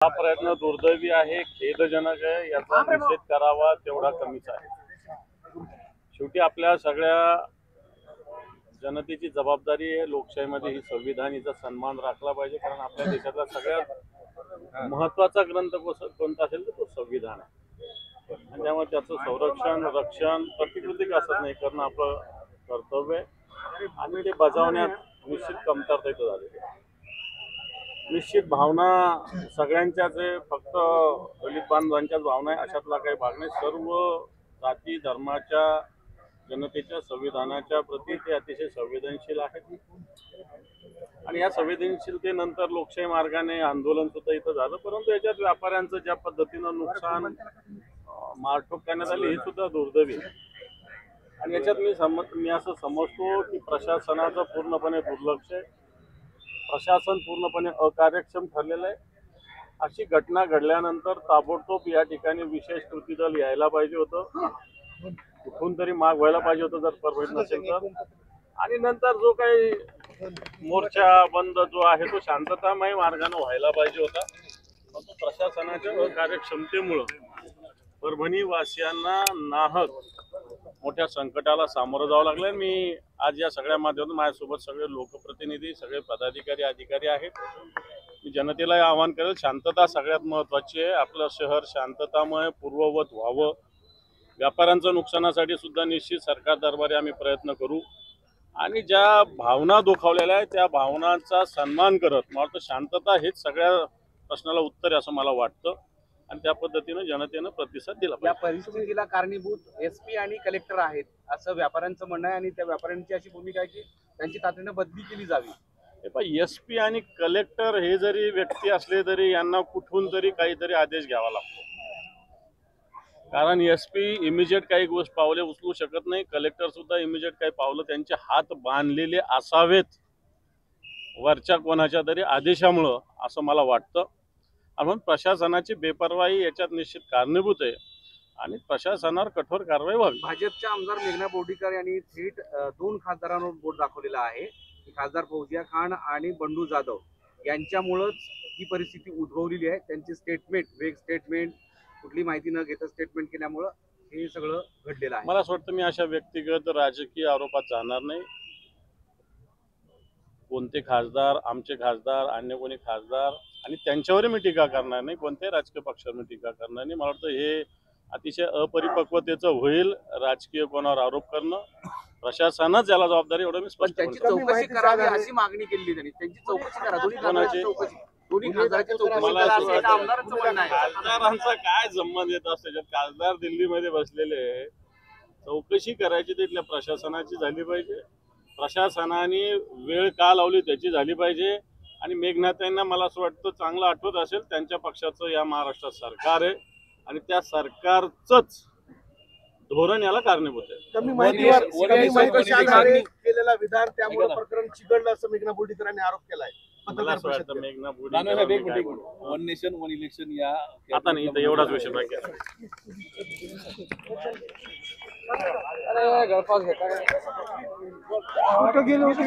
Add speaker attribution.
Speaker 1: हा प्रयत्न दुर्दैवी आहे, खेदजनक आहे. याचा निषेध करावा तेवढा कमीच आहे. शेवटी आपल्या सगळ्या जनतेची जबाबदारी आहे लोकशाहीमध्ये ही संविधानाचा सन्मान राखला पाहिजे, कारण आपल्या देशातला सगळ्यात महत्त्वाचा ग्रंथ कोणता असेल तर तो संविधान आहे. आणि त्यामुळे त्याचं संरक्षण रक्षण प्रतिकृती असत नाही करणं आपलं कर्तव्य आहे आणि ते बजावण्यात निश्चित कमतरता इथं झालेली आहे. निश्चित भावना सगळ्यांच्याच आहे, फक्त दलित बांधवांच्याच भावना आहे अशातला काही भाग नाही. सर्व जाती धर्माच्या जनतेच्या संविधानाच्या प्रती ते अतिशय संवेदनशील आहेत आणि या संवेदनशीलतेनंतर लोकशाही मार्गाने आंदोलन सुद्धा इथं झालं. परंतु याच्यात व्यापाऱ्यांचं ज्या पद्धतीनं नुकसान मारठोक करण्यात आली हे सुद्धा दुर्दैवी आहे. आणि याच्यात मी असं समजतो की प्रशासनाचं पूर्णपणे दुर्लक्ष आहे, प्रशासन पूर्णपणे अकार्यक्षम ठरलेलं आहे. अशी घटना घडल्यानंतर ताबडतोब या ठिकाणी विशेष कृती दल यायला पाहिजे होतं, कुठून तरी माग व्हायला पाहिजे होतं जर परमिट नसेल तर. आणि नंतर जो काही मोर्चा बंद जो आहे तो शांततामय मार्गाने व्हायला पाहिजे होता. परंतु प्रशासनाच्या अकार्यक्षमतेमुळं परभणी वासियांना नाहक मोठ्या संकटाला सामोरं जावं लागलं. मी आज या सगळ्या माध्यमातून माझ्यासोबत सगळे लोकप्रतिनिधी सगळे पदाधिकारी अधिकारी आहेत. मी जनतेला आवाहन करेल, शांतता सगळ्यात महत्त्वाची आहे. आपलं शहर शांततामय पूर्ववत व्हावं. व्यापाऱ्यांच्या नुकसानासाठी सुद्धा निश्चित सरकार दरबारी आम्ही प्रयत्न करू आणि ज्या भावना दुखावलेल्या आहेत त्या भावनांचा सन्मान करत मला वाटतं शांतता हेच सगळ्या प्रश्नाला उत्तर आहे असं मला वाटतं आणि त्या पद्धतीनं जनतेनं प्रतिसाद दिला पाहिजे.
Speaker 2: या परिस्थितीला कारणीभूत एसपी आणि कलेक्टर आहेत असं व्यापाऱ्यांचं म्हणणं आहे आणि त्या व्यापाऱ्यांची अशी भूमिका आहे की त्यांची तातडीनं बदली केली जावी.
Speaker 1: एसपी आणि कलेक्टर हे जरी व्यक्ती असले तरी यांना कुठून तरी काहीतरी आदेश घ्यावा लागतो, कारण एसपी इमिजिएट काही गोष्ट पावले उचलू शकत नाही. कलेक्टर सुद्धा इमिजिएट काही पावलं त्यांचे हात बांधलेले असावेत वरच्या कोणाच्या तरी आदेशामुळं असं मला वाटतं. म्हणून प्रशासनाची बेपरवाही याच्यात निश्चित कारणीभूत आहे आणि प्रशासनावर कठोर कारवाई व्हावी.
Speaker 2: भाजपच्या आमदार मेघना बोर्डीकर यांनी थेट 2 खासदारांवर बोट दाखवलेला आहे की खासदार फौजिया खान आणि बंडू जाधव यांच्यामुळेच ही परिस्थिती उद्भवलेली आहे. त्यांची स्टेटमेंट वेग स्टेटमेंट कुठली माहिती न घेता स्टेटमेंट केल्यामुळं हे सगळं घडलेलं आहे.
Speaker 1: मला असं वाटतं मी अशा व्यक्तिगत राजकीय आरोपात जाणार नाही. कोणते खासदार आमचे खासदार अन्य कोणी खासदार आणि त्यांच्यावर मी टीका करणार नाही, कोणत्याही राजकीय पक्षावर मी टीका करणार नाही. मला वाटतं हे अतिशय अपरिपक्वतेचं होईल राजकीय कोणावर आरोप करणं. प्रशासनच याला जबाबदारी एवढं मी स्पष्ट
Speaker 2: त्यांची चौकशी करावी अशी मागणी केली त्यांनी. त्यांची चौकशी करा. दोन्ही खासदारांची चौकशी
Speaker 1: खासदारांचा काय संबंध येत असतो त्याच्यात? खासदार दिल्लीमध्ये बसलेले, चौकशी करायची तिथल्या प्रशासनाची झाली पाहिजे. प्रशासनाने वेळ का लावली त्याची झाली पाहिजे. आणि मेघनाताईंना मला असं वाटतं चांगलं आठवत असेल त्यांच्या पक्षाचं या महाराष्ट्रात सरकार आहे आणि त्या सरकारचंच धोरण याला कारणीभूत आहे.
Speaker 3: केलेला विधान त्यामुळे प्रकरण चिघळलं असं मेघना बोर्डीकरांनी आरोप केलाय.
Speaker 1: मला असं वाटतं मेघना Bordikar
Speaker 4: one nation one election या
Speaker 1: आता नाही तर एवढाच विषय बाकी आहे.
Speaker 3: कुठं गेलो होतो